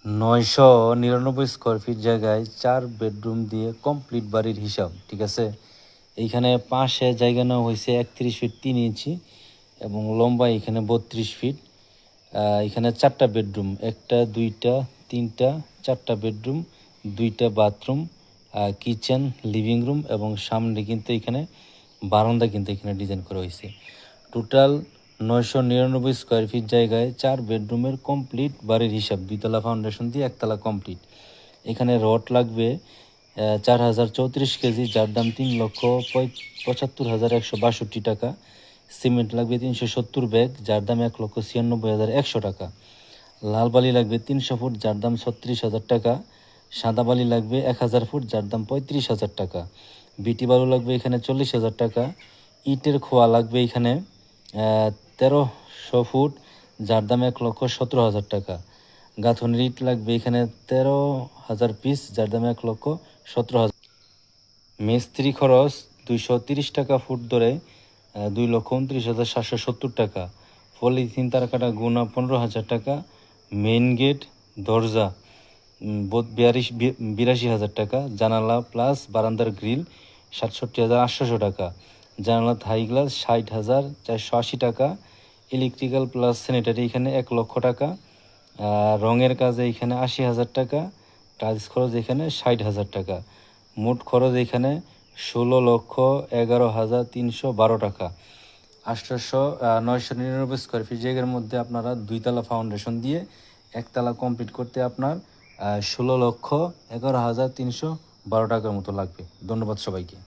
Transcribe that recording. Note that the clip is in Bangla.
999 স্কোয়ার ফিট জায়গায় 4 বেডরুম দিয়ে কমপ্লিট বাড়ির হিসাব, ঠিক আছে। এইখানে পাশে জায়গা নেওয়া হয়েছে 31 ফিট 3 ইঞ্চি এবং লম্বা এখানে 32 ফিট। এখানে 4টা বেডরুম, 1টা 2টা 3টা 4টা বেডরুম, 2টা বাথরুম, কিচেন, লিভিং রুম এবং সামনে কিন্তু এখানে বারান্দা কিন্তু এখানে ডিজাইন করা হয়েছে। টোটাল 999 স্কোয়ার ফিট জায়গায় 4 বেডরুমের কমপ্লিট বাড়ির হিসাব, 2তলা ফাউন্ডেশন দিয়ে 1তলা কমপ্লিট। এখানে রড লাগবে 4034 কেজি, যার দাম 3,75,162 টাকা। সিমেন্ট লাগবে 370 ব্যাগ, যার দাম 1,96,100 টাকা। লাল বালি লাগবে 300 ফুট, যার দাম 36,000 টাকা। সাদা বালি লাগবে 1000 ফুট, যার দাম 35,000 টাকা। বিটি বালু লাগবে এখানে 40,000 টাকা। ইটের খোয়া লাগবে এখানে 1300 ফুট, যার দাম 1,17,000 টাকা। গাঁথনের ইট লাগবে এখানে 13,000 পিস, যার দাম 1,17,000। মিস্ত্রি খরচ 230 টাকা ফুট ধরে 2,29,770 টাকা। পলিথিন তার কাটা গুণা 15,000 টাকা। মেইন গেট দরজা 82,000 টাকা। জানালা প্লাস বারান্দার গ্রিল 67,800 টাকা। জানালা থাই গ্লাস 60,480 টাকা। ইলেকট্রিক্যাল প্লাস স্যানিটারি এখানে 1 লক্ষ টাকা। রঙের কাজে এখানে 80,000 টাকা। টাইলস খরচ এখানে 60,000 টাকা। মোট খরচ এখানে 16,11,312 টাকা। 999 স্কোয়ার ফিট জায়গার মধ্যে আপনারা 2তলা ফাউন্ডেশন দিয়ে 1তলা কমপ্লিট করতে আপনার 16,11,312 টাকার মতো লাগবে। ধন্যবাদ সবাইকে।